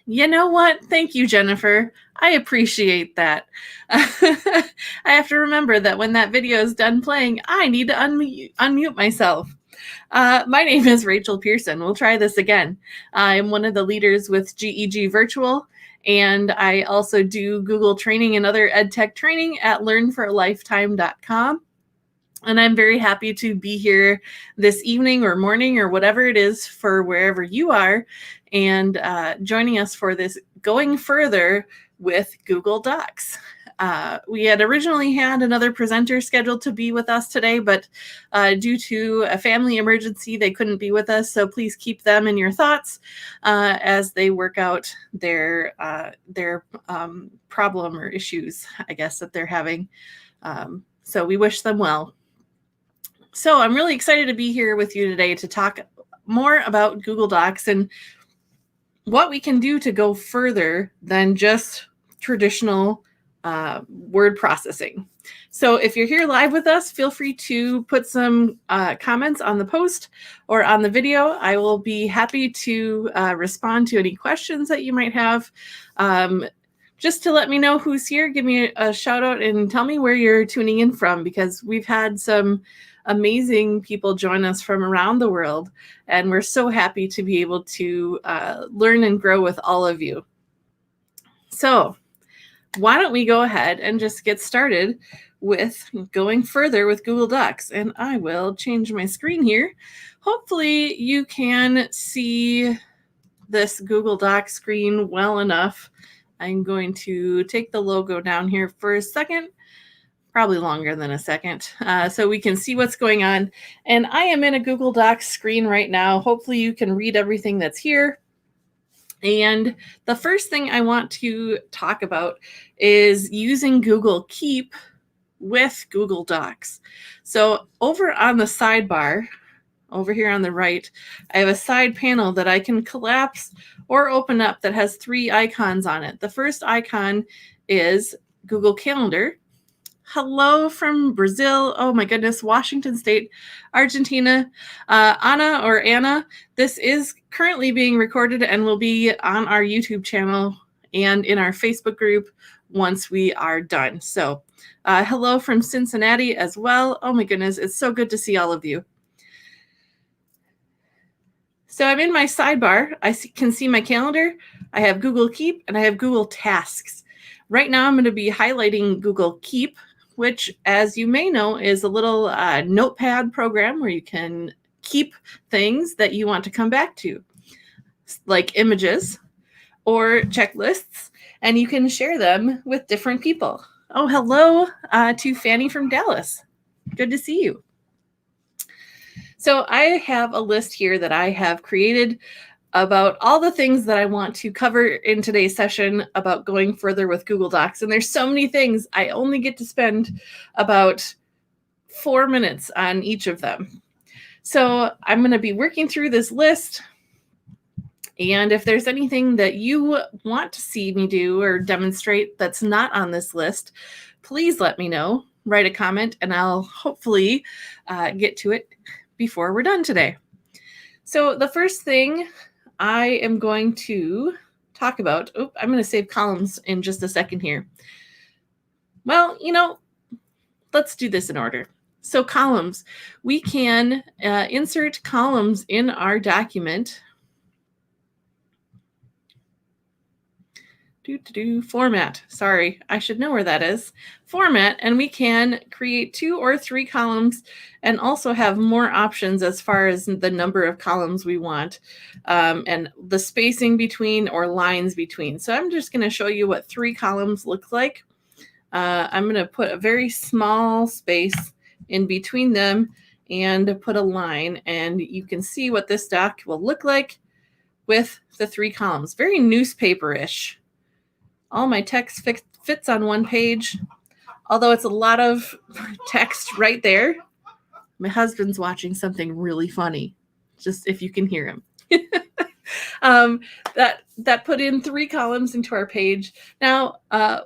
You know what? Thank you, Jennifer. I appreciate that. I have to remember that when that video is done playing, I need to unmute myself. My name is Rachel Pearson. We'll try this again. I'm one of the leaders with GEG Virtual, and I also do Google training and other EdTech training at learnforalifetime.com. And I'm very happy to be here this evening or morning or whatever it is for wherever you are, and joining us for this Going Further with Google Docs. We had originally had another presenter scheduled to be with us today, but due to a family emergency, they couldn't be with us. So please keep them in your thoughts as they work out their problem or issues, I guess, that they're having. So we wish them well. So I'm really excited to be here with you today to talk more about Google Docs and what we can do to go further than just traditional word processing. So if you're here live with us, feel free to put some comments on the post or on the video. I will be happy to respond to any questions that you might have. Just to let me know who's here, give me a shout out and tell me where you're tuning in from, because we've had some amazing people join us from around the world, and we're so happy to be able to learn and grow with all of you. So why don't we go ahead and just get started with going further with Google Docs. And I will change my screen here. Hopefully you can see this Google Docs screen well enough. I'm going to take the logo down here for a second, probably longer than a second, so we can see what's going on. And I am in a Google Docs screen right now. Hopefully you can read everything that's here. And the first thing I want to talk about is using Google Keep with Google Docs. So over on the sidebar, over here on the right, I have a side panel that I can collapse or open up that has 3 icons on it. The first icon is Google Calendar. Hello from Brazil. Oh my goodness, Washington State, Argentina. Anna, this is currently being recorded and will be on our YouTube channel and in our Facebook group once we are done. So hello from Cincinnati as well. Oh my goodness, it's so good to see all of you. So I'm in my sidebar. I can see my calendar. I have Google Keep and I have Google Tasks. Right now I'm going to be highlighting Google Keep, which, as you may know, is a little notepad program where you can keep things that you want to come back to, like images or checklists, and you can share them with different people. Oh, hello to Fanny from Dallas. Good to see you. So I have a list here that I have created about all the things that I want to cover in today's session about going further with Google Docs. And there's so many things. I only get to spend about 4 minutes on each of them. So I'm going to be working through this list. And if there's anything that you want to see me do or demonstrate that's not on this list, please let me know. Write a comment and I'll hopefully get to it before we're done today. So the first thing I am going to talk about, I'm going to save columns in just a second here. Well, let's do this in order. So columns, we can insert columns in our document. Format. Sorry, I should know where that is. Format, and we can create 2 or 3 columns and also have more options as far as the number of columns we want and the spacing between or lines between. So I'm just going to show you what 3 columns look like. I'm going to put a very small space in between them and put a line, and you can see what this doc will look like with the 3 columns. Very newspaper-ish. All my text fits on one page, although it's a lot of text right there. My husband's watching something really funny, just if you can hear him. That put in 3 columns into our page. Now,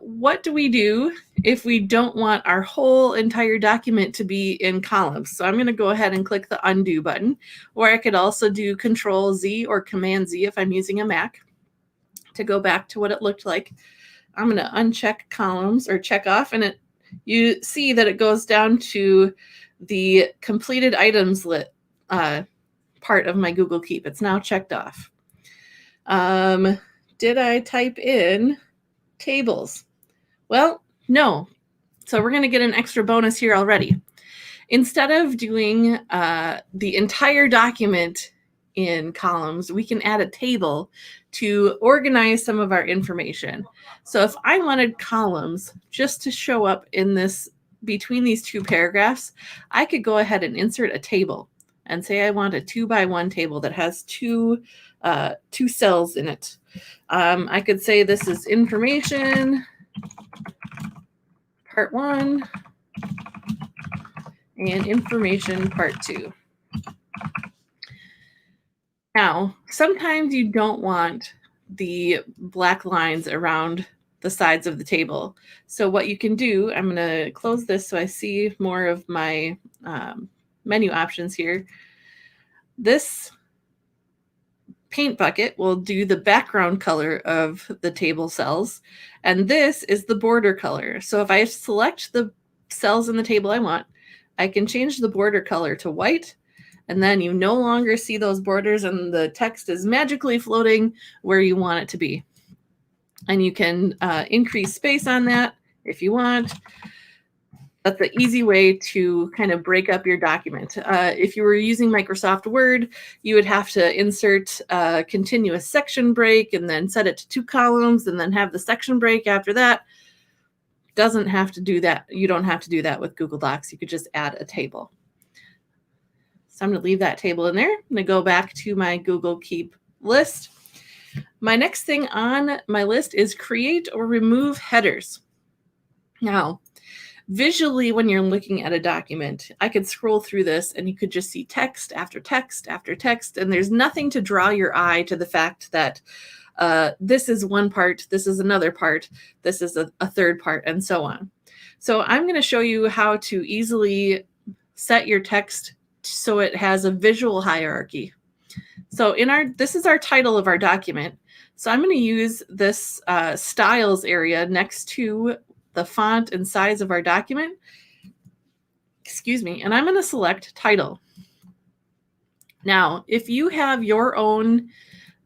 what do we do if we don't want our whole entire document to be in columns? So I'm going to go ahead and click the undo button, or I could also do Control Z or Command Z if I'm using a Mac. to go back to what it looked like. I'm going to uncheck columns or check off, and you see that it goes down to the completed items part of my Google Keep. It's now checked off. Did I type in tables? Well, no. So we're going to get an extra bonus here already. Instead of doing the entire document in columns, we can add a table to organize some of our information. So if I wanted columns just to show up in this between these two paragraphs, I could go ahead and insert a table and say I want a 2x1 table that has two cells in it. I could say this is information part 1 and information part 2. Now, sometimes you don't want the black lines around the sides of the table. So what you can do, I'm going to close this so I see more of my menu options here. This paint bucket will do the background color of the table cells, and this is the border color. So if I select the cells in the table I want, I can change the border color to white, and then you no longer see those borders and the text is magically floating where you want it to be. And you can increase space on that if you want. That's the easy way to kind of break up your document. If you were using Microsoft Word, you would have to insert a continuous section break and then set it to 2 columns and then have the section break after that. Doesn't have to do that. You don't have to do that with Google Docs. You could just add a table. So I'm going to leave that table in there. I'm going to go back to my Google Keep list. My next thing on my list is create or remove headers. Now, visually, when you're looking at a document, I could scroll through this and you could just see text after text after text, and there's nothing to draw your eye to the fact that this is one part, this is another part, this is a third part, and so on. So I'm going to show you how to easily set your text so it has a visual hierarchy. So this is our title of our document. So I'm going to use this styles area next to the font and size of our document. Excuse me. And I'm going to select title. Now, if you have your own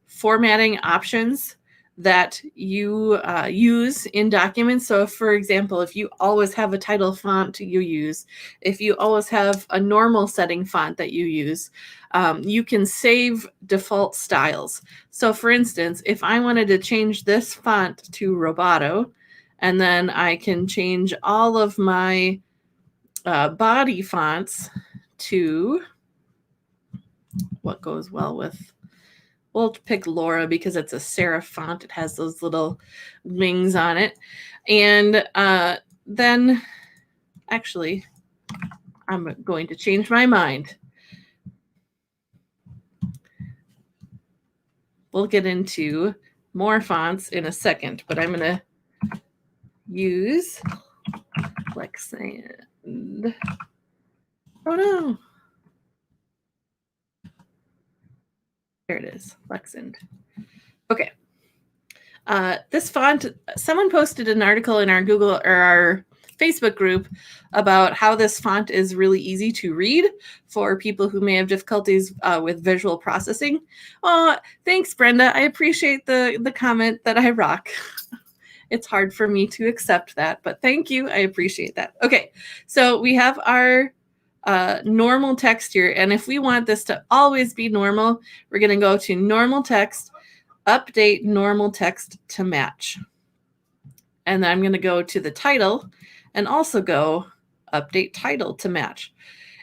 formatting options that you use in documents. So if, for example, if you always have a title font you use, if you always have a normal setting font that you use, you can save default styles. So for instance, if I wanted to change this font to Roboto, and then I can change all of my body fonts to what goes well with, we'll pick Laura because it's a serif font. It has those little wings on it. And then, actually, I'm going to change my mind. We'll get into more fonts in a second, but I'm going to use Lexand. Oh, no. There it is, Lexand. Okay. This font, someone posted an article in our Google or our Facebook group about how this font is really easy to read for people who may have difficulties with visual processing. Oh, thanks, Brenda. I appreciate the comment that I rock. It's hard for me to accept that, but thank you. I appreciate that. Okay, so we have our normal text here. And if we want this to always be normal, we're going to go to normal text, update normal text to match. And then I'm going to go to the title and also go update title to match.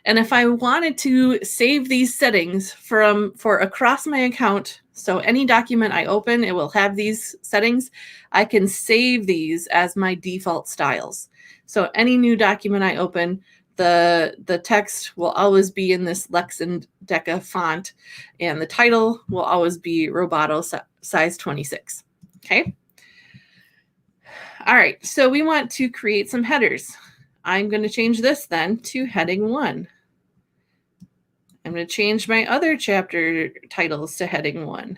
And if I wanted to save these settings for across my account, so any document I open, it will have these settings, I can save these as my default styles. So any new document I open, the text will always be in this Lexand Deca font, and the title will always be Roboto size 26. Okay. All right. So we want to create some headers. I'm going to change this then to heading 1. I'm going to change my other chapter titles to heading 1.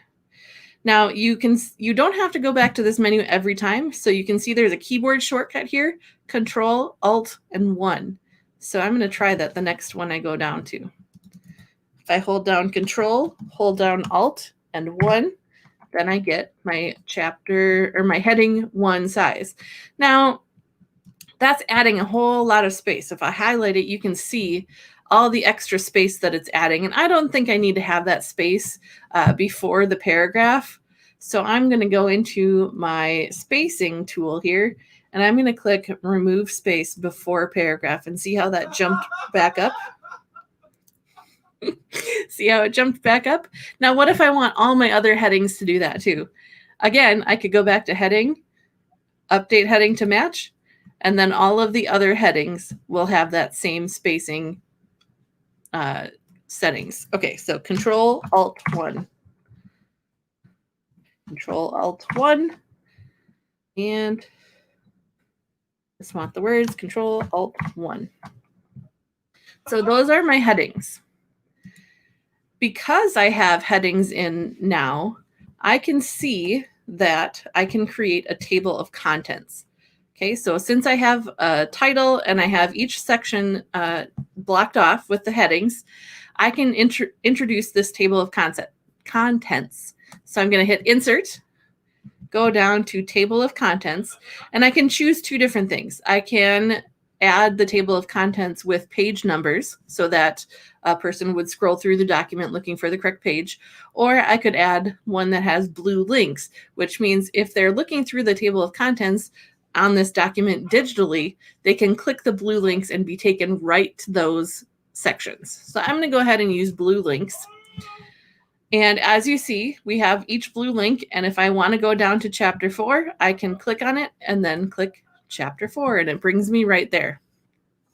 Now you don't have to go back to this menu every time. So you can see there's a keyboard shortcut here, Control, Alt, and 1. So I'm going to try that the next one I go down to. If I hold down Control, hold down Alt, and 1, then I get my chapter or my heading 1 size. Now, that's adding a whole lot of space. If I highlight it, you can see all the extra space that it's adding. And I don't think I need to have that space before the paragraph. So I'm going to go into my spacing tool here, and I'm going to click Remove Space Before Paragraph and see how that jumped back up. See how it jumped back up? Now, what if I want all my other headings to do that too? Again, I could go back to Heading, Update Heading to Match, and then all of the other headings will have that same spacing settings. Okay, so Control Alt 1. Control Alt 1. And just want the words, Control Alt 1. So those are my headings. Because I have headings in now, I can see that I can create a table of contents. Okay, so since I have a title and I have each section blocked off with the headings, I can introduce this table of contents. So I'm going to hit Insert, go down to Table of Contents, and I can choose two different things. I can add the table of contents with page numbers so that a person would scroll through the document looking for the correct page, or I could add one that has blue links, which means if they're looking through the table of contents on this document digitally, they can click the blue links and be taken right to those sections. So I'm going to go ahead and use blue links. And as you see, we have each blue link. And if I want to go down to chapter 4, I can click on it and then click chapter 4, and it brings me right there.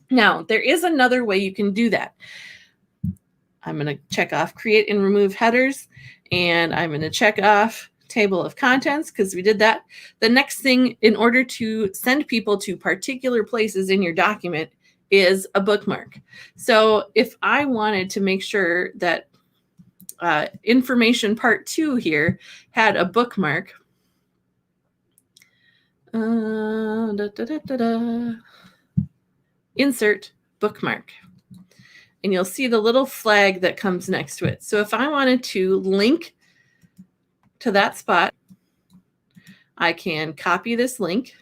Now, there is another way you can do that. I'm going to check off Create and Remove Headers, and I'm going to check off Table of Contents because we did that. The next thing, in order to send people to particular places in your document, is a bookmark. So if I wanted to make sure that information part 2 here had a bookmark, Insert Bookmark. And you'll see the little flag that comes next to it. So if I wanted to link to that spot, I can copy this link.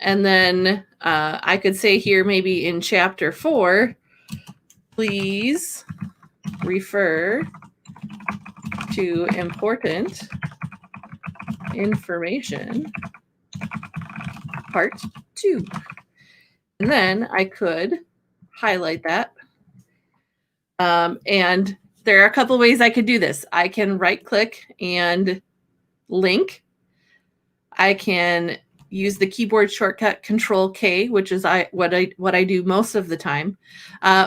And then I could say here, maybe in chapter 4, please refer to important information part 2. And then I could highlight that. And there are a couple ways I could do this. I can right click and link. I can use the keyboard shortcut Control K, which is what I do most of the time.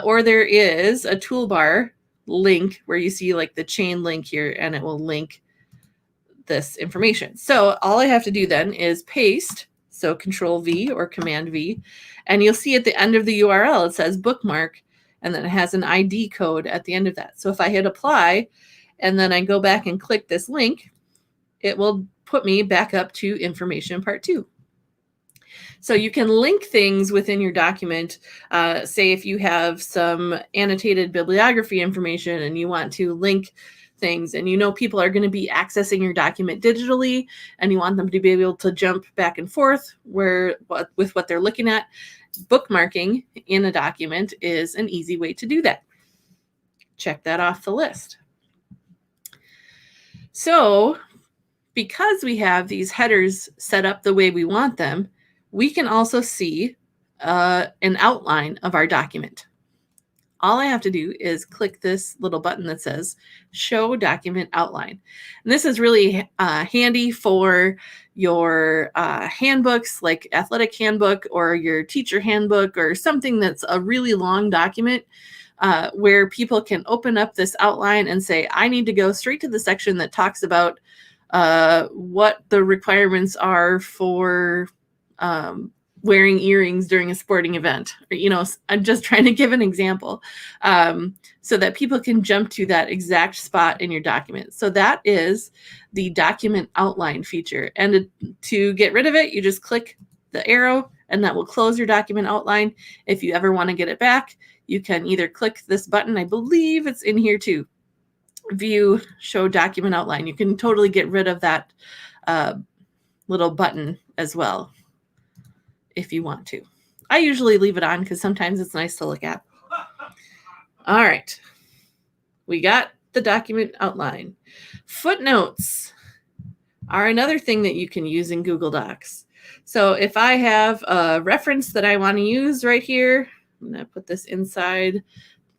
Or there is a toolbar link where you see like the chain link here, and it will link this information. So all I have to do then is paste. So Control V or Command V, and you'll see at the end of the URL, it says bookmark, and then it has an ID code at the end of that. So if I hit apply, and then I go back and click this link, it will put me back up to information part 2. So you can link things within your document. Say if you have some annotated bibliography information and you want to link things, and you know people are going to be accessing your document digitally, and you want them to be able to jump back and forth with what they're looking at. Bookmarking in a document is an easy way to do that. Check that off the list. So because we have these headers set up the way we want them, we can also see an outline of our document. All I have to do is click this little button that says Show Document Outline. And this is really handy for your handbooks, like athletic handbook or your teacher handbook, or something that's a really long document where people can open up this outline and say, I need to go straight to the section that talks about what the requirements are for wearing earrings during a sporting event. Or, you know, I'm just trying to give an example so that people can jump to that exact spot in your document. So that is the document outline feature. And to get rid of it, you just click the arrow and that will close your document outline. If you ever want to get it back, you can either click this button. I believe it's in here too. View, show document outline. You can totally get rid of that little button as well if you want to. I usually leave it on because sometimes it's nice to look at. All right. We got the document outline. Footnotes are another thing that you can use in Google Docs. So if I have a reference that I want to use right here, I'm going to put this inside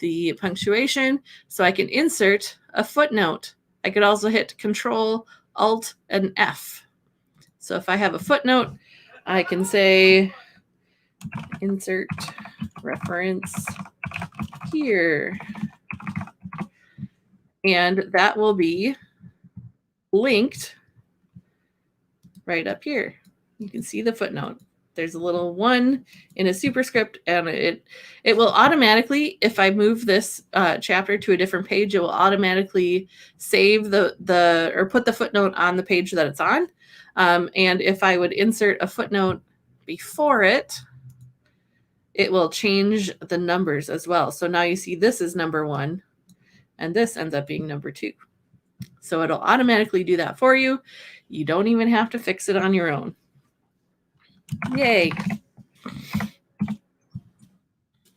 the punctuation so I can insert a footnote. I could also hit Control, Alt, and F. So if I have a footnote, I can say insert reference here. And that will be linked right up here. You can see the footnote. There's a little 1 in a superscript, and it will automatically, if I move this chapter to a different page, it will automatically save or put the footnote on the page that it's on. And if I would insert a footnote before it, it will change the numbers as well. So now you see this is number 1, and this ends up being number 2. So it'll automatically do that for you. You don't even have to fix it on your own. Yay.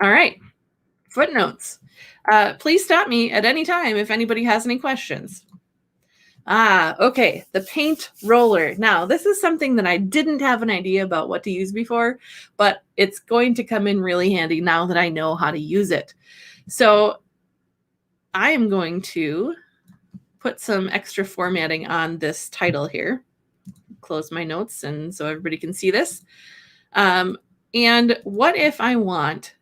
All right. Footnotes. Please stop me at any time if anybody has any questions. Okay. The paint roller. Now, this is something that I didn't have an idea about what to use before, but it's going to come in really handy now that I know how to use it. So I am going to put some extra formatting on this title here. Close my notes and so everybody can see this. And what if I want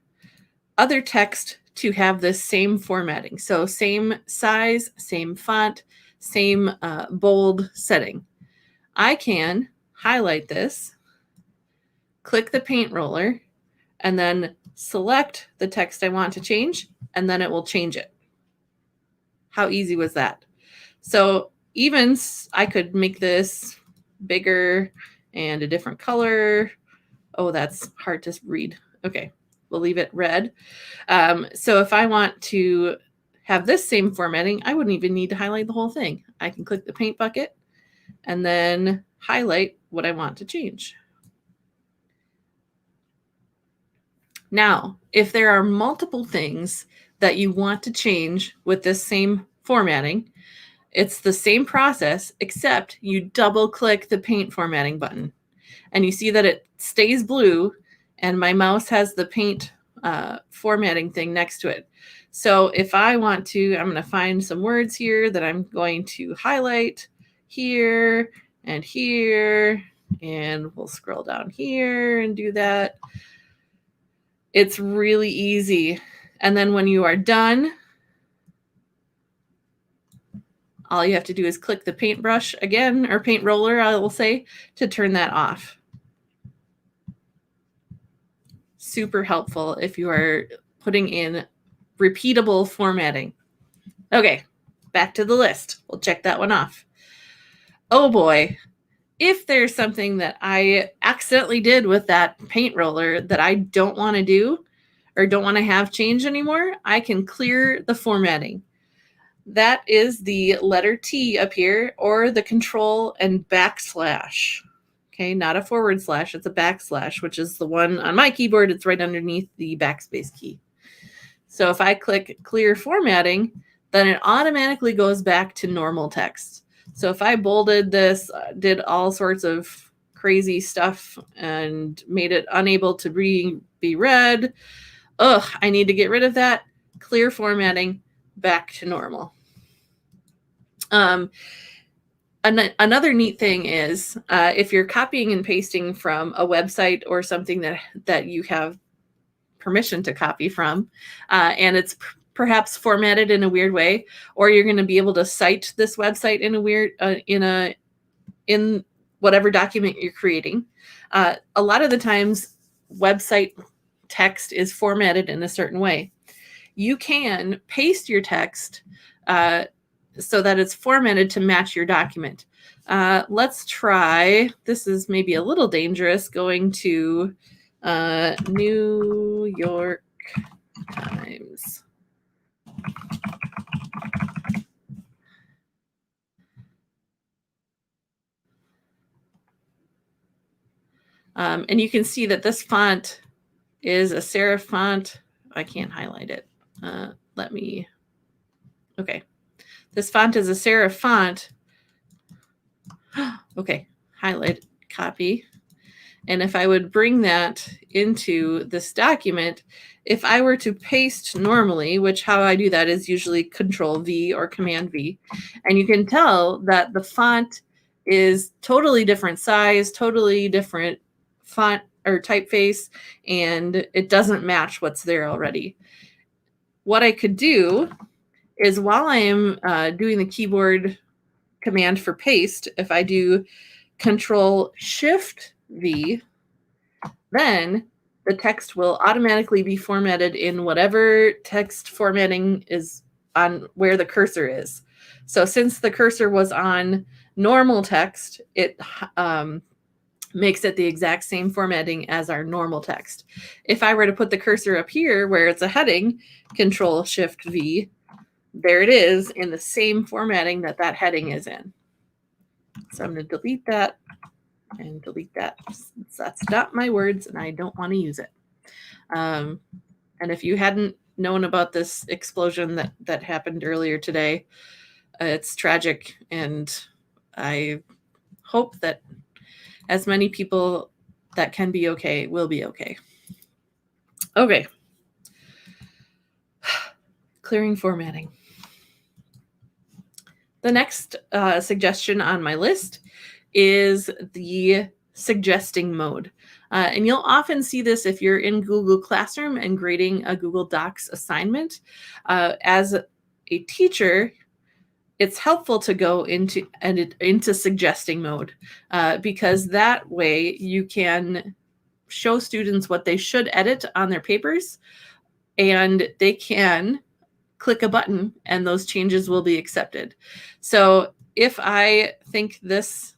other text to have this same formatting? So same size, same font, same bold setting. I can highlight this, click the paint roller, and then select the text I want to change, and then it will change it. How easy was that? So even I could make this bigger and a different color. Oh, that's hard to read. Okay, we'll leave it red. So if I want to have this same formatting, I wouldn't even need to highlight the whole thing. I can click the paint bucket and then highlight what I want to change. Now, if there are multiple things that you want to change with this same formatting, it's the same process, except you double click the paint formatting button and you see that it stays blue and my mouse has the paint formatting thing next to it. So if I want to, I'm going to find some words here that I'm going to highlight here and here, and we'll scroll down here and do that. It's really easy. And then when you are done, all you have to do is click the paintbrush again, or paint roller, I will say, to turn that off. Super helpful if you are putting in repeatable formatting. Okay, back to the list. We'll check that one off. Oh boy, if there's something that I accidentally did with that paint roller that I don't want to do or don't want to have changed anymore, I can clear the formatting. That is the letter T up here, or the control and backslash. Okay, not a forward slash, it's a backslash, which is the one on my keyboard. It's right underneath the backspace key. So if I click clear formatting, then it automatically goes back to normal text. So if I bolded this, did all sorts of crazy stuff and made it unable to be read, I need to get rid of that. Clear formatting, back to normal. Another neat thing is if you're copying and pasting from a website or something that you have permission to copy from, and it's perhaps formatted in a weird way, or you're going to be able to cite this website in a weird in whatever document you're creating. A lot of the times website text is formatted in a certain way. You can paste your text so that it's formatted to match your document. Let's try, this is maybe a little dangerous, going to New York Times. And you can see that this font is a serif font. I can't highlight it. Okay. This font is a serif font. Okay, highlight, copy. And if I would bring that into this document, if I were to paste normally, which how I do that is usually Control V or Command V, and you can tell that the font is totally different size, totally different font or typeface, and it doesn't match what's there already. What I could do is while I am doing the keyboard command for paste, if I do Control Shift V, then the text will automatically be formatted in whatever text formatting is on where the cursor is. So since the cursor was on normal text, it makes it the exact same formatting as our normal text. If I were to put the cursor up here where it's a heading, Control Shift V, there it is in the same formatting that that heading is in. So I'm going to delete that and delete that. That's not my words and I don't want to use it. And if you hadn't known about this explosion that happened earlier today, it's tragic, and I hope that as many people that can be okay will be okay. Okay. Clearing formatting. The next suggestion on my list is the suggesting mode. And you'll often see this if you're in Google Classroom and grading a Google Docs assignment. As a teacher, it's helpful to go into suggesting mode because that way you can show students what they should edit on their papers, and they can click a button and those changes will be accepted. So if I think this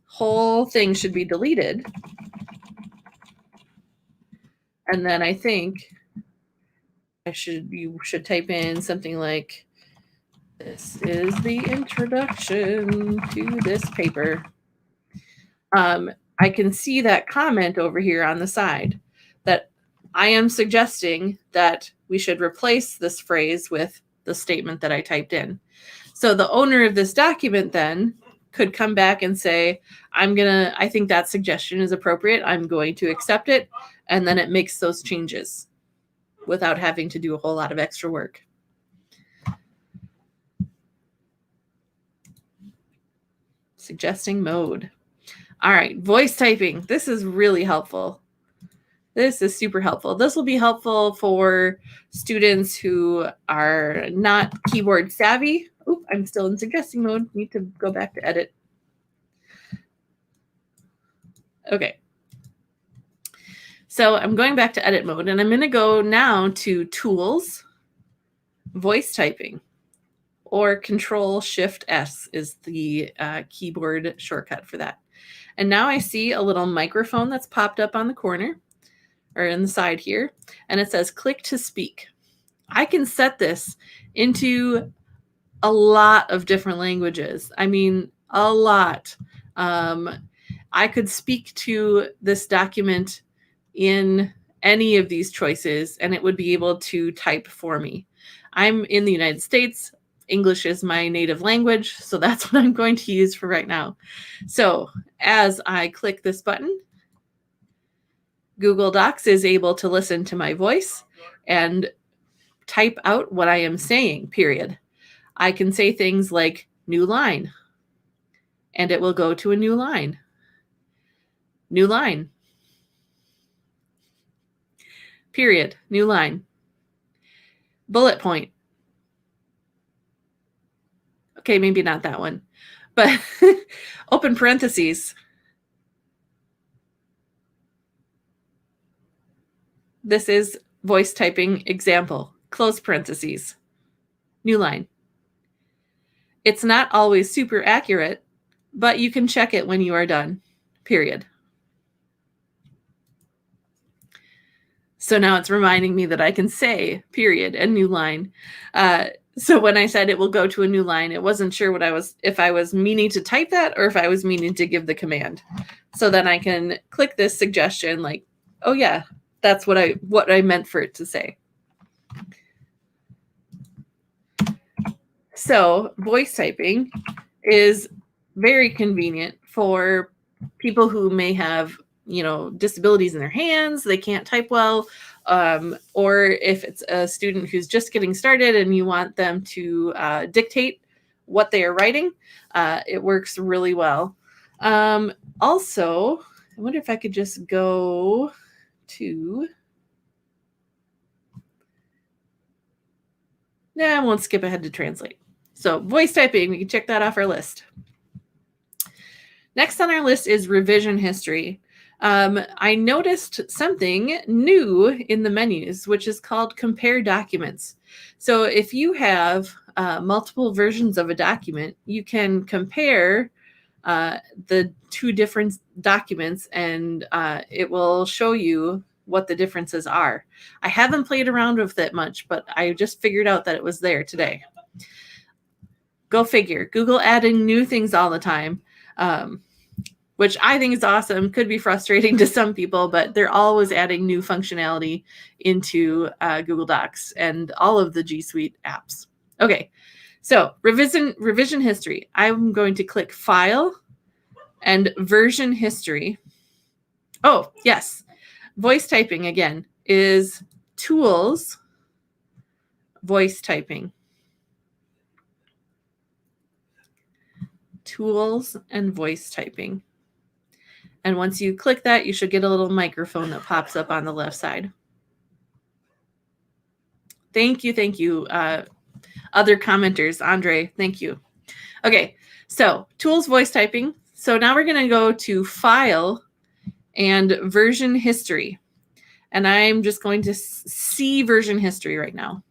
whole thing should be deleted, and then I think you should type in something like, this is the introduction to this paper. I can see that comment over here on the side that I am suggesting that we should replace this phrase with the statement that I typed in. So the owner of this document then could come back and say, I think that suggestion is appropriate. I'm going to accept it. And then it makes those changes without having to do a whole lot of extra work. Suggesting mode. All right, voice typing. This is really helpful. This is super helpful. This will be helpful for students who are not keyboard savvy. Oop, I'm still in suggesting mode. Need to go back to edit. Okay. So I'm going back to edit mode, and I'm going to go now to Tools, Voice Typing, or Control Shift S is the keyboard shortcut for that. And now I see a little microphone that's popped up on the corner or in the side here, and it says click to speak. I can set this into a lot of different languages. I mean, a lot. I could speak to this document in any of these choices and it would be able to type for me. I'm in the United States. English is my native language, so that's what I'm going to use for right now. So as I click this button, Google Docs is able to listen to my voice and type out what I am saying, period. I can say things like new line, and it will go to a new line. New line. Period. New line. Bullet point. Okay, maybe not that one, but open parentheses. this is voice typing example, close parentheses, new line. It's not always super accurate, but you can check it when you are done, period. So now it's reminding me that I can say period and new line. So when I said it will go to a new line, it wasn't sure if I was meaning to type that or if I was meaning to give the command. So then I can click this suggestion like, oh yeah, that's what I meant for it to say. So voice typing is very convenient for people who may have, disabilities in their hands, they can't type well, or if it's a student who's just getting started and you want them to dictate what they are writing, it works really well. Also, I wonder if I could just go to... I won't skip ahead to translate. So voice typing, we can check that off our list. Next on our list is revision history. I noticed something new in the menus, which is called compare documents. So if you have multiple versions of a document, you can compare the two different documents and it will show you what the differences are. I haven't played around with it much, but I just figured out that it was there today. Go figure. Google adding new things all the time, which I think is awesome. Could be frustrating to some people, but they're always adding new functionality into Google Docs and all of the G Suite apps. Okay, so revision history. I'm going to click File and Version History. Oh, yes. Voice typing, again, is Tools, Voice Typing. Tools and Voice Typing. And once you click that, you should get a little microphone that pops up on the left side. Thank you. Other commenters, Andre, thank you. Okay, so Tools, Voice Typing. So now we're going to go to File and Version History. And I'm just going to see version history right now.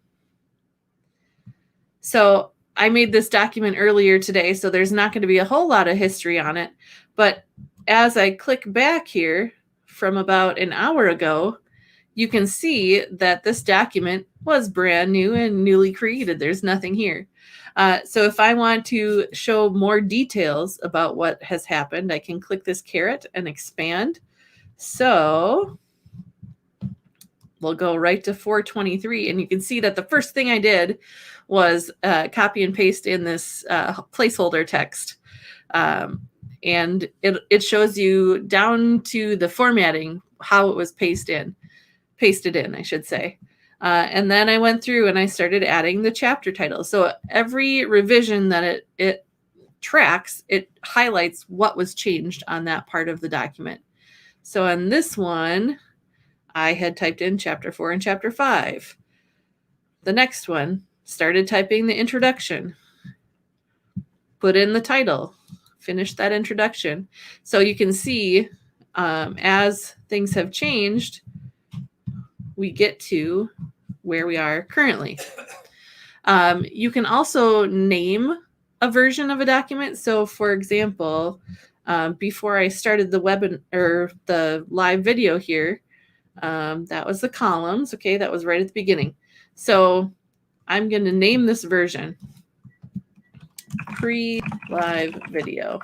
So I made this document earlier today, so there's not going to be a whole lot of history on it. But as I click back here from about an hour ago, you can see that this document was brand new and newly created. There's nothing here. So if I want to show more details about what has happened, I can click this caret and expand. So we'll go right to 423, and you can see that the first thing I did was copy and paste in this placeholder text. And it shows you down to the formatting, how it was pasted in, I should say. And then I went through and I started adding the chapter title. So every revision that it tracks, it highlights what was changed on that part of the document. So on this one, I had typed in chapter 4 and chapter 5. The next one, started typing the introduction, put in the title, finished that introduction. So you can see as things have changed, we get to where we are currently. You can also name a version of a document. So for example, before I started the live video here, that was the columns. Okay, that was right at the beginning. So I'm going to name this version pre-live video.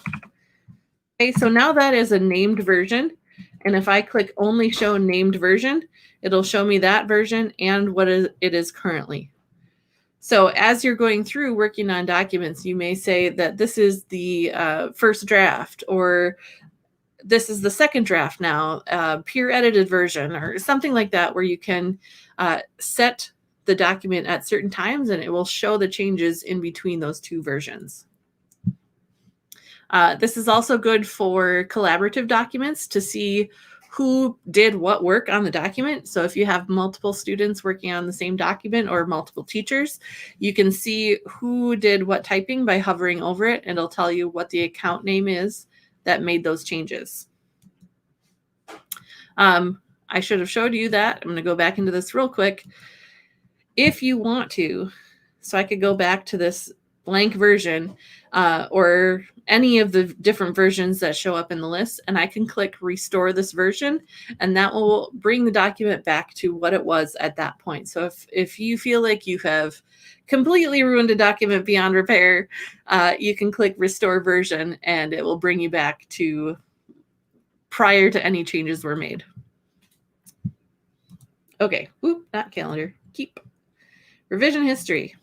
Okay, so now that is a named version. And if I click only show named version, it'll show me that version and what it is currently. So as you're going through working on documents, you may say that this is the first draft, or this is the second draft now, peer edited version, or something like that, where you can set the document at certain times and it will show the changes in between those two versions. This is also good for collaborative documents to see who did what work on the document. So if you have multiple students working on the same document or multiple teachers, you can see who did what typing by hovering over it, and it'll tell you what the account name is that made those changes. I should have showed you that. I'm going to go back into this real quick. If you want to, so I could go back to this blank version or any of the different versions that show up in the list, and I can click restore this version, and that will bring the document back to what it was at that point. So if you feel like you have completely ruined a document beyond repair, you can click restore version and it will bring you back to prior to any changes were made. Okay, oop, not calendar, keep. Revision history.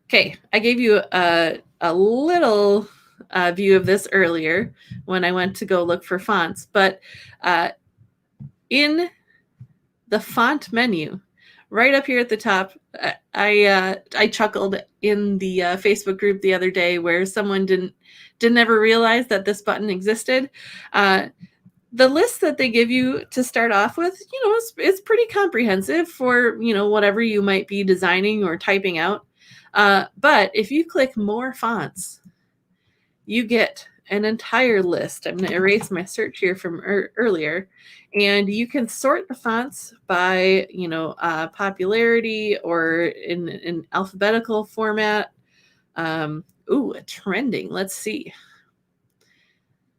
Okay, I gave you a little view of this earlier when I went to go look for fonts, but in the font menu, right up here at the top, I chuckled in the Facebook group the other day where someone didn't ever realize that this button existed. The list that they give you to start off with, it's pretty comprehensive for, whatever you might be designing or typing out. But if you click more fonts, you get an entire list. I'm going to erase my search here from earlier, and you can sort the fonts by, popularity or in alphabetical format. Ooh, trending. Let's see.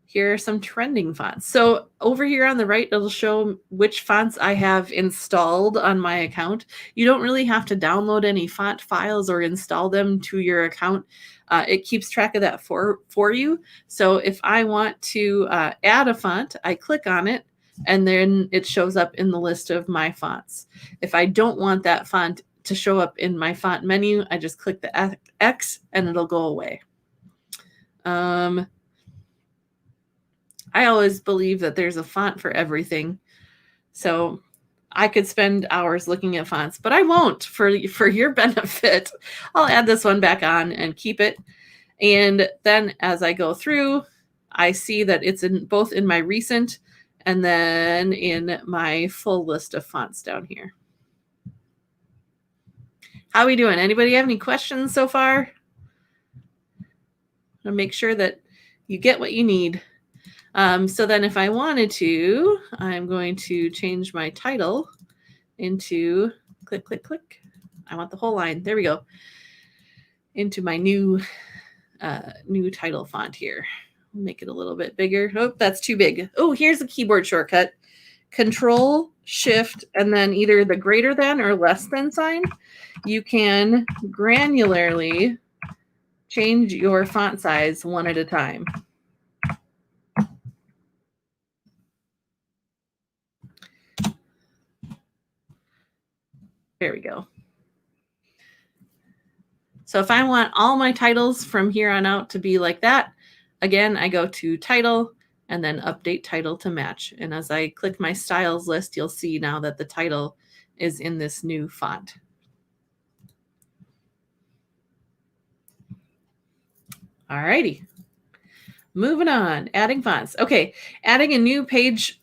Here are some trending fonts. So over here on the right, it'll show which fonts I have installed on my account. You don't really have to download any font files or install them to your account. It keeps track of that for you. So if I want to add a font, I click on it, and then it shows up in the list of my fonts. If I don't want that font to show up in my font menu, I just click the X and it'll go away. I always believe that there's a font for everything. So I could spend hours looking at fonts, but I won't for your benefit. I'll add this one back on and keep it. And then as I go through, I see that it's both in my recent and then in my full list of fonts down here. How are we doing? Anybody have any questions so far? I'll make sure that you get what you need. So then if I wanted to, I'm going to change my title into click, click, click. I want the whole line. There we go. Into my new title font here. Make it a little bit bigger. Oh, that's too big. Oh, here's a keyboard shortcut. Control, Shift, and then either the greater than or less than sign. You can granularly change your font size one at a time. There we go. So if I want all my titles from here on out to be like that, again, I go to title and then update title to match. And as I click my styles list, you'll see now that the title is in this new font. All righty. Moving on, adding fonts. Okay, adding a new page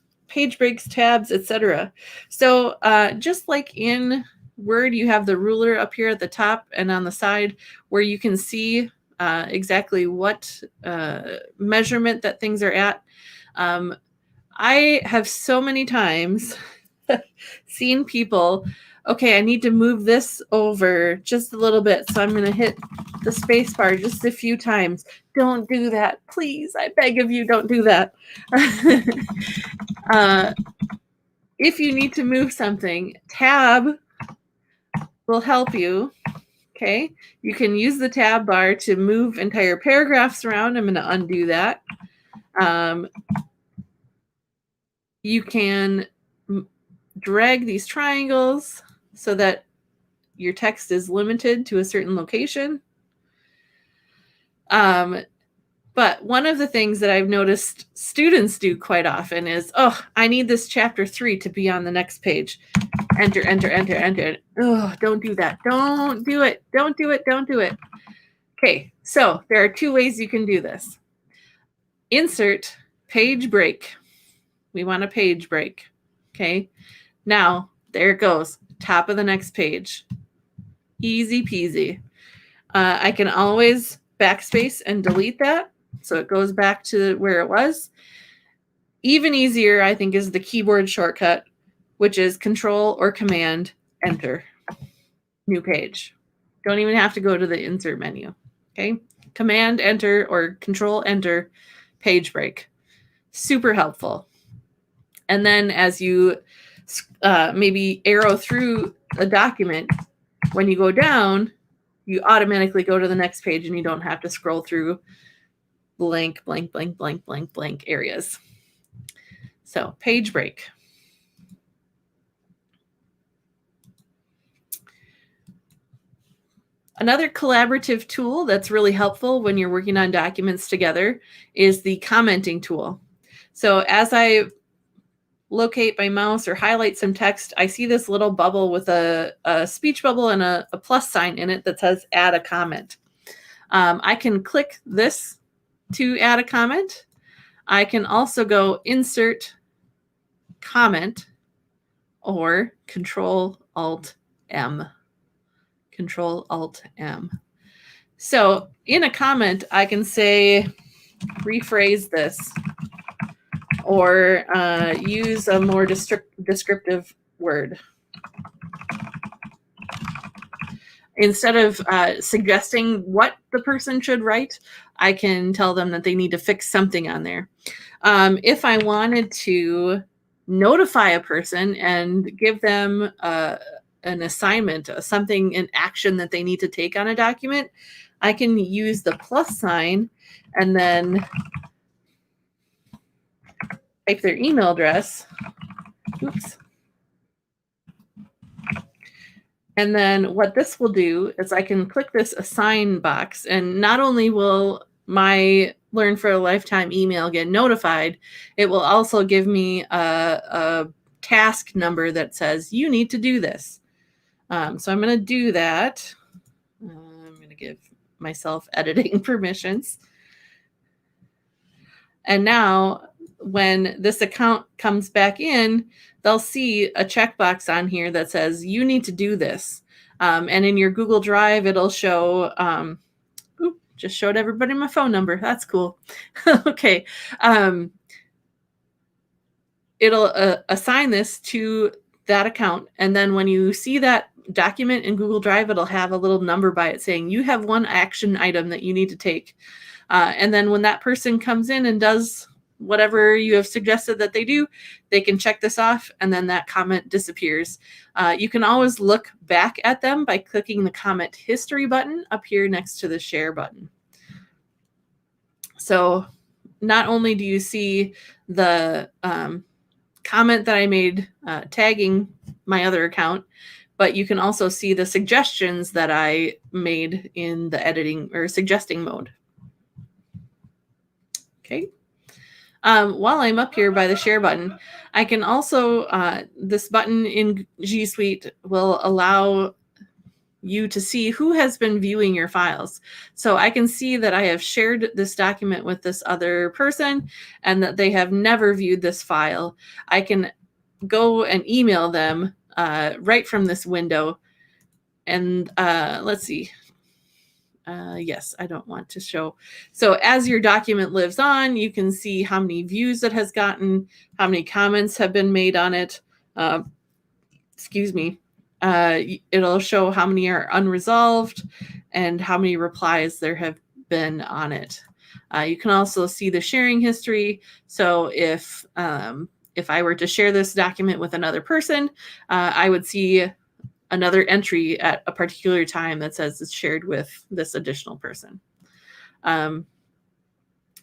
breaks, tabs, etc. So just like in Word, you have the ruler up here at the top and on the side where you can see exactly what measurement that things are at. I have so many times seen people, okay, I need to move this over just a little bit, so I'm going to hit the space bar just a few times. Don't do that. Please, I beg of you, don't do that. If you need to move something, tab will help you. Okay, you can use the tab bar to move entire paragraphs around. I'm going to undo that. You can drag these triangles so that your text is limited to a certain location. But one of the things that I've noticed students do quite often is, oh, I need this chapter 3 to be on the next page. Enter, enter, enter, enter. Oh, don't do that. Don't do it. Don't do it. Don't do it. Okay, so there are two ways you can do this. Insert page break. We want a page break. Okay, now there it goes. Top of the next page. Easy peasy. I can always backspace and delete that. So it goes back to where it was. Even easier, I think, is the keyboard shortcut, which is Control or Command Enter. New page. Don't even have to go to the insert menu. Okay. Command Enter or Control Enter, page break. Super helpful. And then as you maybe arrow through a document, when you go down, you automatically go to the next page and you don't have to scroll through blank, blank, blank, blank, blank, blank areas. So page break. Another collaborative tool that's really helpful when you're working on documents together is the commenting tool. So as I locate my mouse or highlight some text, I see this little bubble with a speech bubble and a plus sign in it that says add a comment. I can click this to add a comment. I can also go insert comment or Control Alt M. Control Alt M. So in a comment, I can say, rephrase this, or use a more descriptive word. Instead of suggesting what the person should write, I can tell them that they need to fix something on there. If I wanted to notify a person and give them an assignment, something, an action that they need to take on a document, I can use the plus sign and then type their email address. Oops. And then what this will do is I can click this assign box, and not only will my Learn for a Lifetime email get notified, it will also give me a task number that says you need to do this. So I'm going to do that. I'm going to give myself editing permissions. And now when this account comes back in, they'll see a checkbox on here that says you need to do this. And in your Google Drive, it'll show, just showed everybody my phone number. That's cool. Okay. It'll assign this to that account. And then when you see that document in Google Drive, it'll have a little number by it saying you have one action item that you need to take. And then when that person comes in and does whatever you have suggested that they do, they can check this off, and then that comment disappears. You can always look back at them by clicking the comment history button up here next to the share button. So not only do you see the comment that I made tagging my other account, but you can also see the suggestions that I made in the editing or suggesting mode. Okay. While I'm up here by the share button, I can also, this button in G Suite will allow you to see who has been viewing your files. So I can see that I have shared this document with this other person and that they have never viewed this file. I can go and email them right from this window. And let's see. Yes, I don't want to show. So as your document lives on, you can see how many views it has gotten, how many comments have been made on it. Excuse me. It'll show how many are unresolved and how many replies there have been on it. You can also see the sharing history. So if I were to share this document with another person, I would see another entry at a particular time that says it's shared with this additional person.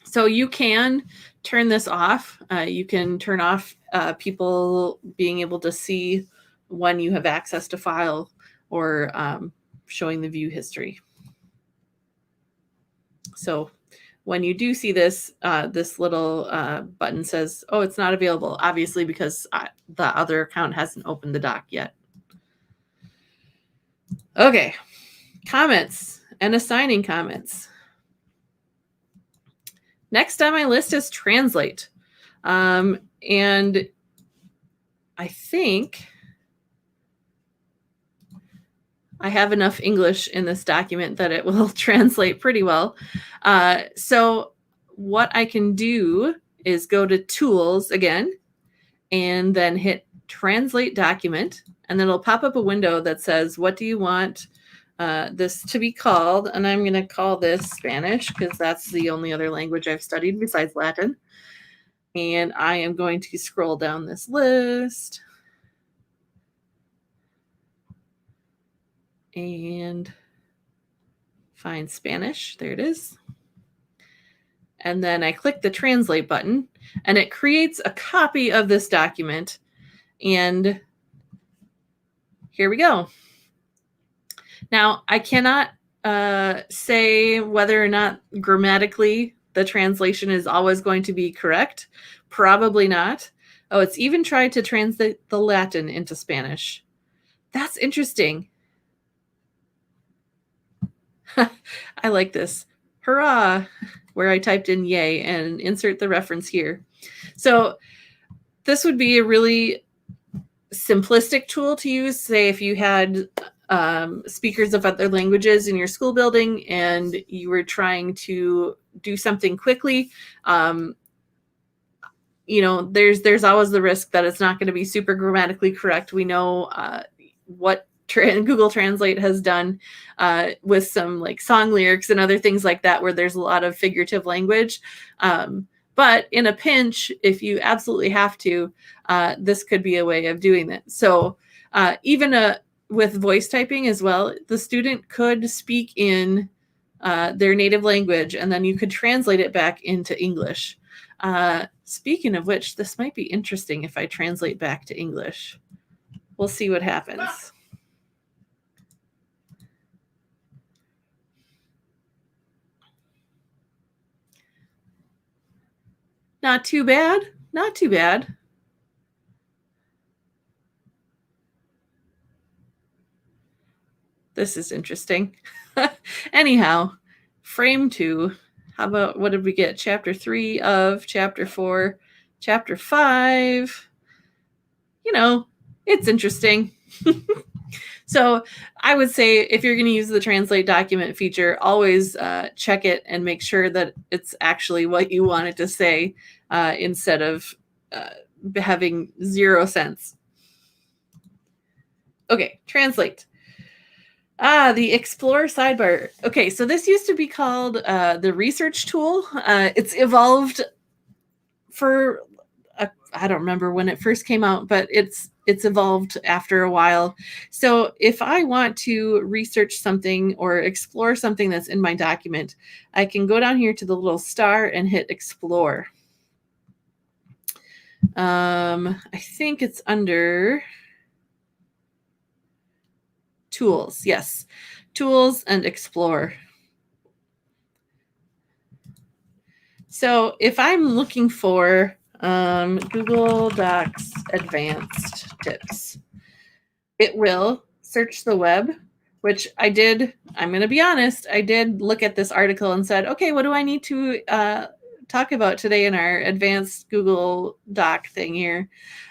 So you can turn this off. You can turn off people being able to see when you have access to file or showing the view history. So when you do see this, this little button says, oh, it's not available, obviously because the other account hasn't opened the doc yet. Okay, comments and assigning comments. Next on my list is translate. And I think I have enough English in this document that it will translate pretty well. So what I can do is go to Tools again, and then hit Translate Document, and then it'll pop up a window that says, what do you want this to be called? And I'm going to call this Spanish because that's the only other language I've studied besides Latin. And I am going to scroll down this list and find Spanish. There it is. And then I click the Translate button, and it creates a copy of this document. And here we go. Now, I cannot say whether or not grammatically the translation is always going to be correct. Probably not. Oh, it's even tried to translate the Latin into Spanish. That's interesting. I like this. Hurrah! Where I typed in yay and insert the reference here. So this would be a really simplistic tool to use. Say if you had speakers of other languages in your school building and you were trying to do something quickly, there's always the risk that it's not going to be super grammatically correct. We know what Google Translate has done with some like song lyrics and other things like that, where there's a lot of figurative language. But in a pinch, if you absolutely have to, this could be a way of doing that. So even with voice typing as well, the student could speak in their native language, and then you could translate it back into English. Speaking of which, this might be interesting if I translate back to English. We'll see what happens. Not too bad. Not too bad. This is interesting. Anyhow, frame 2. How about, what did we get? Chapter 3 of Chapter 4, Chapter 5. It's interesting. So I would say if you're going to use the translate document feature, always check it and make sure that it's actually what you want it to say instead of having 0 sense. Okay, translate. The Explorer Sidebar. Okay, so this used to be called the research tool. It's evolved for, I don't remember when it first came out, but it's evolved after a while. So if I want to research something or explore something that's in my document, I can go down here to the little star and hit Explore. I think it's under Tools. Yes, Tools and Explore. So if I'm looking for Google Docs Advanced Tips, it will search the web, which I did. I'm going to be honest. I did look at this article and said, okay, what do I need to talk about today in our advanced Google Doc thing here?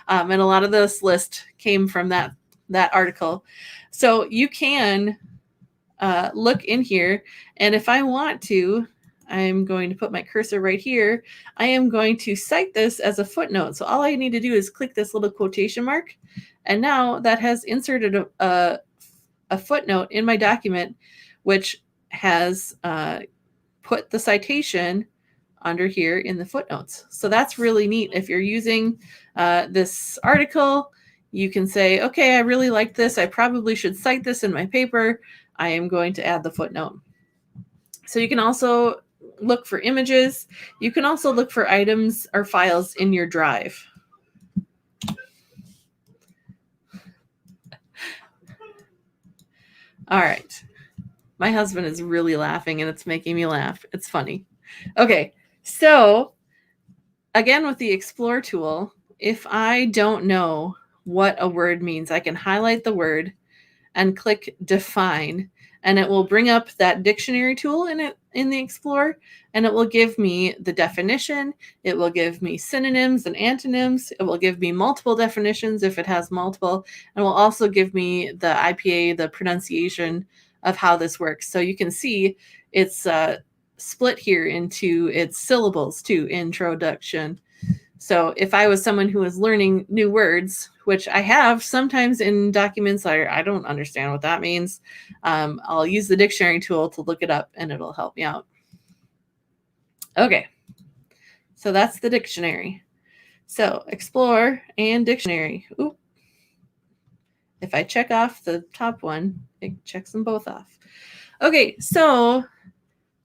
And a lot of this list came from that article. So you can look in here, and if I want to, I'm going to put my cursor right here. I am going to cite this as a footnote. So all I need to do is click this little quotation mark, and now that has inserted a footnote in my document, which has put the citation under here in the footnotes. So that's really neat. If you're using this article, you can say, okay, I really like this. I probably should cite this in my paper. I am going to add the footnote. So you can also look for images. You can also look for items or files in your drive. All right. My husband is really laughing, and it's making me laugh. It's funny. Okay. So again, with the Explore tool, if I don't know what a word means, I can highlight the word and click Define, and it will bring up that dictionary tool in the Explorer, and it will give me the definition. It will give me synonyms and antonyms. It will give me multiple definitions if it has multiple, and will also give me the IPA, the pronunciation of how this works. So you can see it's split here into its syllables too, introduction. So if I was someone who was learning new words, which I have sometimes in documents, I don't understand what that means. I'll use the dictionary tool to look it up and it'll help me out. Okay, so that's the dictionary. So Explorer and dictionary. Oop. If I check off the top one, it checks them both off. Okay, so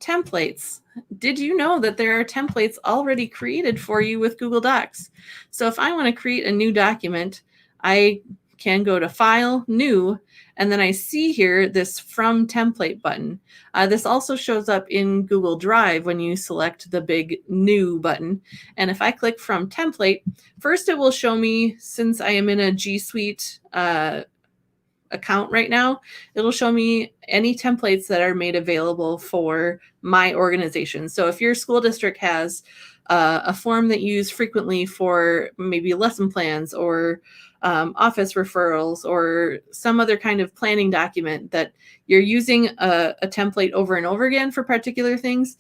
templates. Did you know that there are templates already created for you with Google Docs? So if I want to create a new document, I can go to File, New, and then I see here this From Template button. This also shows up in Google Drive when you select the big New button. And if I click From Template, first it will show me, since I am in a G Suite account right now, it'll show me any templates that are made available for my organization. So if your school district has a form that you use frequently for maybe lesson plans or office referrals or some other kind of planning document that you're using a template over and over again for particular things,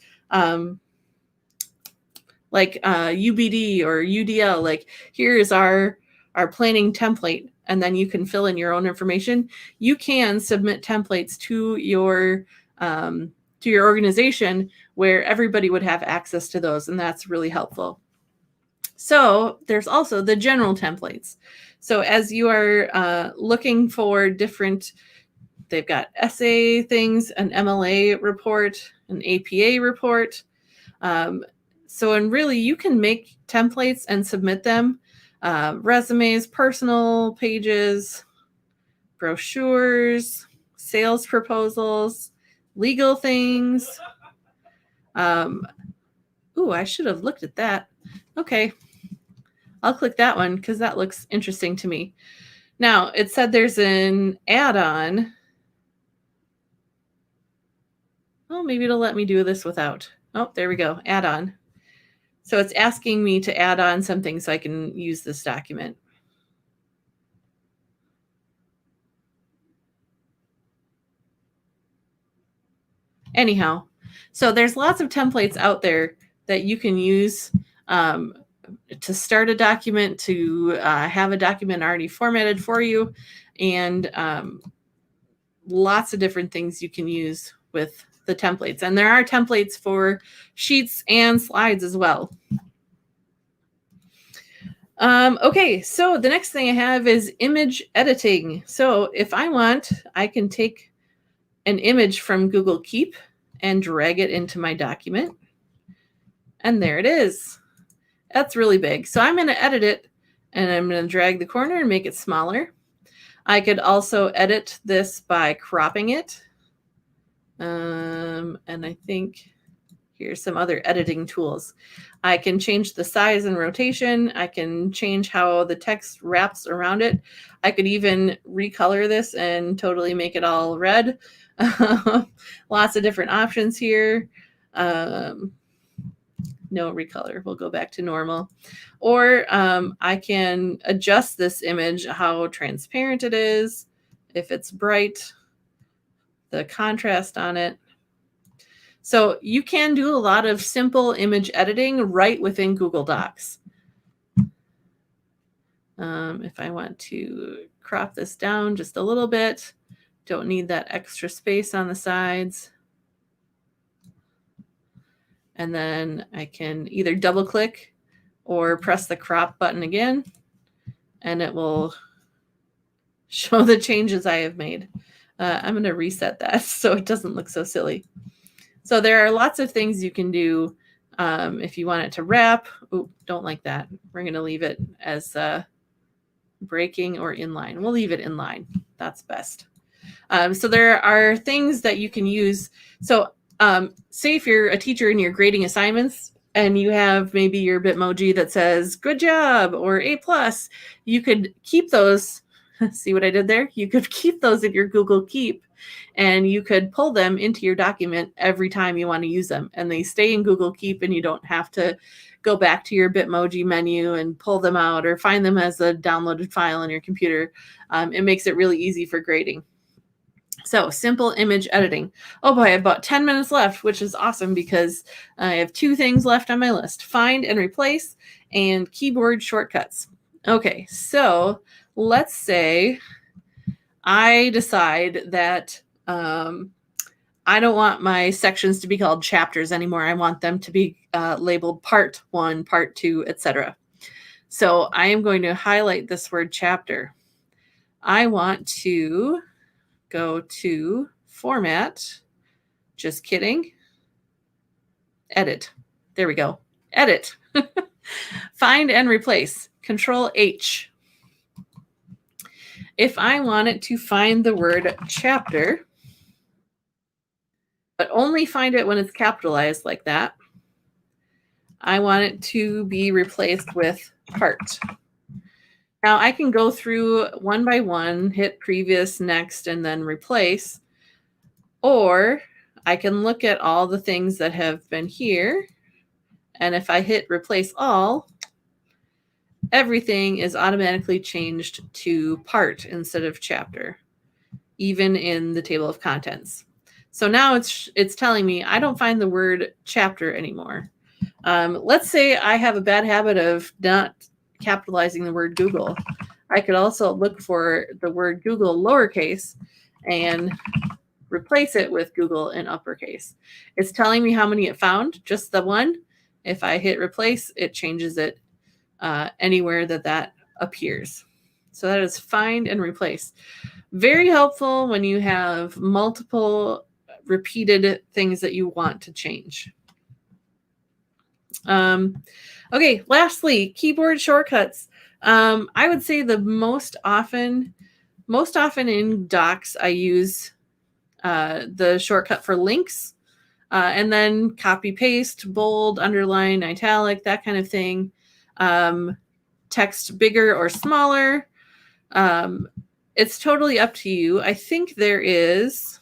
like UBD or UDL, like here is our planning template, and then you can fill in your own information. You can submit templates to your organization where everybody would have access to those, and that's really helpful. So there's also the general templates. So as you are looking for different, they've got essay things, an MLA report, an APA report. And really you can make templates and submit them. Resumes, personal pages, brochures, sales proposals, legal things. I should have looked at that. Okay, I'll click that one because that looks interesting to me. Now, it said there's an add-on. Oh, maybe it'll let me do this without. Oh, there we go, add-on. So it's asking me to add on something so I can use this document. Anyhow, so there's lots of templates out there that you can use to start a document, to have a document already formatted for you, and lots of different things you can use with the templates. And there are templates for sheets and slides as well. Okay, so the next thing I have is image editing. So if I want, I can take an image from Google Keep and drag it into my document. And there it is. That's really big. So I'm going to edit it, and I'm going to drag the corner and make it smaller. I could also edit this by cropping it. And I think here's some other editing tools. I can change the size and rotation. I can change how the text wraps around it. I could even recolor this and totally make it all red. Lots of different options here. No recolor, we'll go back to normal. Or I can adjust this image, how transparent it is, if it's bright, the contrast on it. So you can do a lot of simple image editing right within Google Docs. If I want to crop this down just a little bit, don't need that extra space on the sides. And then I can either double click or press the crop button again, and it will show the changes I have made. I'm going to reset that so it doesn't look so silly. So there are lots of things you can do if you want it to wrap. Ooh, don't like that. We're going to leave it as breaking or inline. We'll leave it inline. That's best. So there are things that you can use. So say if you're a teacher and you're grading assignments and you have maybe your Bitmoji that says good job or A+, you could keep those. See what I did there? You could keep those in your Google Keep, and you could pull them into your document every time you want to use them. And they stay in Google Keep, and you don't have to go back to your Bitmoji menu and pull them out or find them as a downloaded file on your computer. It makes it really easy for grading. So simple image editing. Oh boy, I have about 10 minutes left, which is awesome because I have 2 things left on my list: find and replace and keyboard shortcuts. Okay, so let's say I decide that I don't want my sections to be called chapters anymore. I want them to be labeled part 1, part 2, etc. So I am going to highlight this word chapter. I want to go to Format. Just kidding. Edit. There we go. Edit. Find and replace. Control H. If I wanted to find the word chapter, but only find it when it's capitalized like that, I want it to be replaced with part. Now I can go through one by one, hit previous, next, and then replace, or I can look at all the things that have been here, and if I hit replace all, everything is automatically changed to part instead of chapter, even in the table of contents. So now it's telling me I don't find the word chapter anymore. Let's say I have a bad habit of not capitalizing the word Google. I could also look for the word Google lowercase and replace it with Google in uppercase. It's telling me how many it found, just the one. If I hit replace, it changes it anywhere that appears. So that is find and replace. Very helpful when you have multiple repeated things that you want to change. Okay, lastly, keyboard shortcuts. I would say the most often in Docs, I use the shortcut for links, and then copy, paste, bold, underline, italic, that kind of thing. Text bigger or smaller. It's totally up to you. I think there is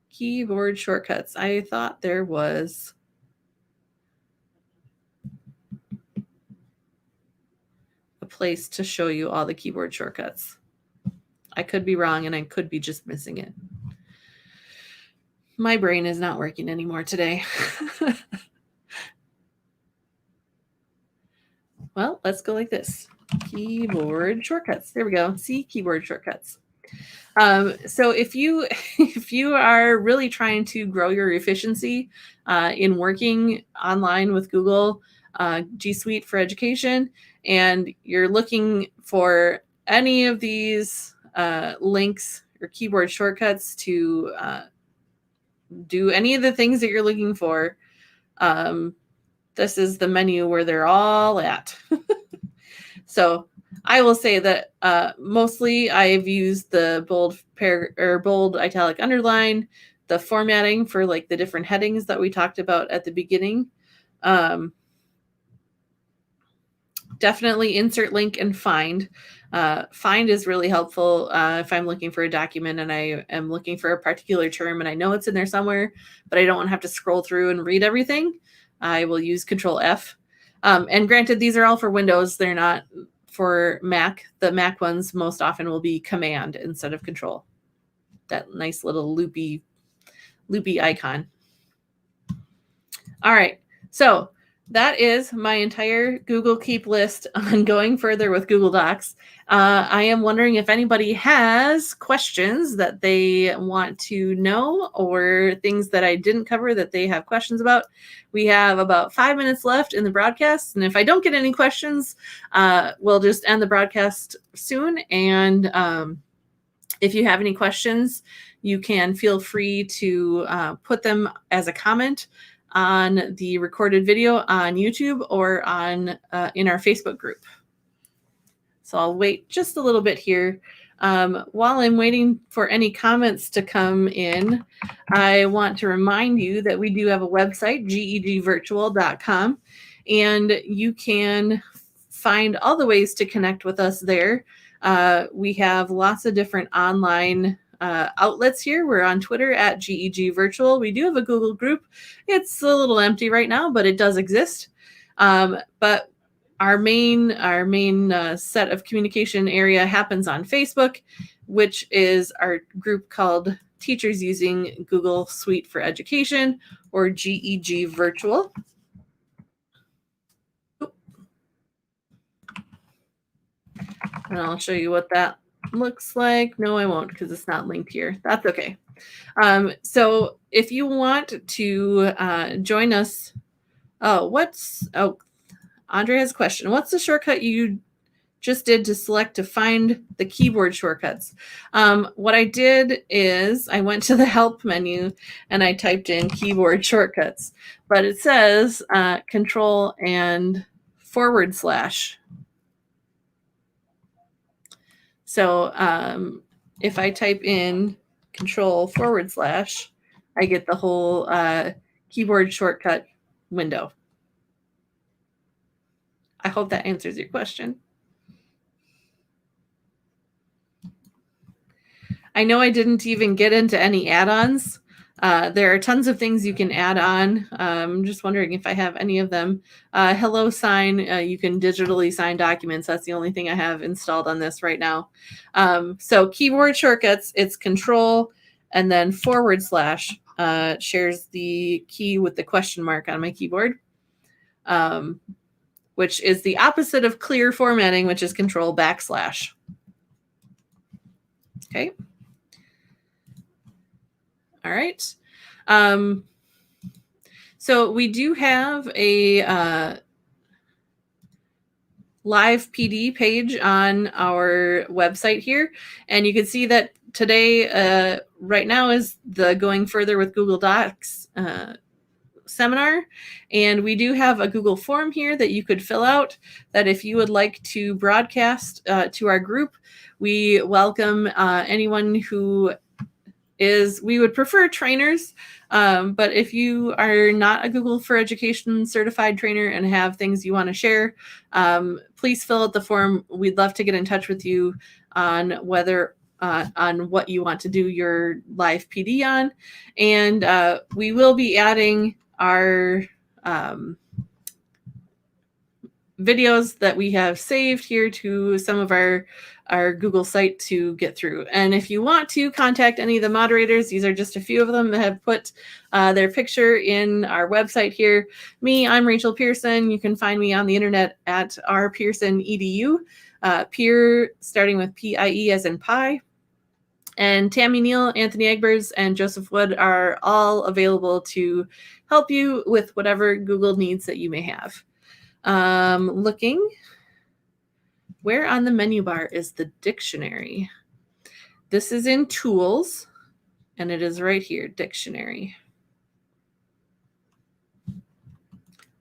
keyboard shortcuts. I thought there was a place to show you all the keyboard shortcuts. I could be wrong, and I could be just missing it. My brain is not working anymore today. Well, let's go like this. Keyboard shortcuts. There we go. See, keyboard shortcuts. So if you are really trying to grow your efficiency in working online with Google G Suite for Education, and you're looking for any of these links or keyboard shortcuts to do any of the things that you're looking for, this is the menu where they're all at. So I will say that mostly I've used the bold italic underline, the formatting for like the different headings that we talked about at the beginning. Definitely insert link and find. Find is really helpful if I'm looking for a document and I am looking for a particular term and I know it's in there somewhere, but I don't want to have to scroll through and read everything. I will use Control F. And granted, these are all for Windows. They're not for Mac. The Mac ones most often will be Command instead of Control. That nice little loopy icon. All right. So that is my entire Google Keep list on going further with Google Docs. I am wondering if anybody has questions that they want to know or things that I didn't cover that they have questions about. We have about 5 minutes left in the broadcast. And if I don't get any questions, we'll just end the broadcast soon. And if you have any questions, you can feel free to put them as a comment on the recorded video on YouTube or on in our Facebook group. So I'll wait just a little bit here. While I'm waiting for any comments to come in, I want to remind you that we do have a website, gegvirtual.com, and you can find all the ways to connect with us there. We have lots of different online outlets here. We're on Twitter at GEG Virtual. We do have a Google group. It's a little empty right now, but it does exist. But our main set of communication area happens on Facebook, which is our group called Teachers Using Google Suite for Education, or GEG Virtual. And I'll show you what that looks like. No, I won't, because it's not linked here. That's okay. So if you want to join us, Andre has a question. What's the shortcut you just did to select to find the keyboard shortcuts? What I did is I went to the help menu and I typed in keyboard shortcuts, but it says control and /. So if I type in control /, I get the whole keyboard shortcut window. I hope that answers your question. I know I didn't even get into any add-ons. There are tons of things you can add on. I'm just wondering if I have any of them. Hello Sign, you can digitally sign documents. That's the only thing I have installed on this right now. So keyboard shortcuts, it's control and then / shares the key with the question mark on my keyboard, which is the opposite of clear formatting, which is control /. Okay. All right. So we do have a live PD page on our website here. And you can see that today, right now, is the Going Further with Google Docs seminar. And we do have a Google form here that you could fill out, that if you would like to broadcast to our group, we welcome anyone who is, we would prefer trainers, but if you are not a Google for Education certified trainer and have things you want to share, please fill out the form. We'd love to get in touch with you on whether on what you want to do your live PD on. And we will be adding our videos that we have saved here to some of our Google site to get through. And if you want to contact any of the moderators, these are just a few of them that have put their picture in our website here. Me, I'm Rachel Pearson. You can find me on the internet at rpearson.edu, Peer starting with PIE as in pie. And Tammy Neal, Anthony Egbers, and Joseph Wood are all available to help you with whatever Google needs that you may have. Looking, where on the menu bar is the dictionary? This is in Tools, and it is right here, Dictionary.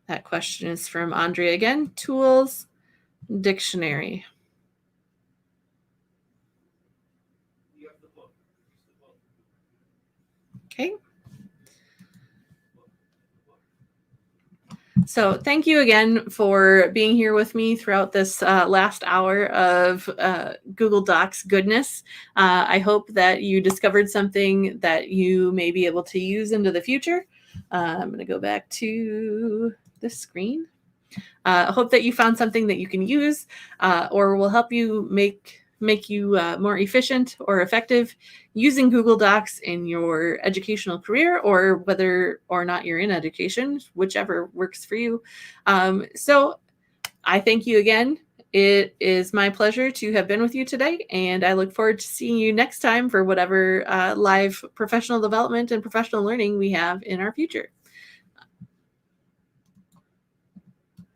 That question is from Andrea again. Tools, Dictionary. Okay. So thank you again for being here with me throughout this last hour of Google Docs goodness. I hope that you discovered something that you may be able to use into the future. I'm going to go back to this screen. I hope that you found something that you can use or will help you make you more efficient or effective using Google Docs in your educational career, or whether or not you're in education, whichever works for you. So I thank you again. It is my pleasure to have been with you today, and I look forward to seeing you next time for whatever live professional development and professional learning we have in our future.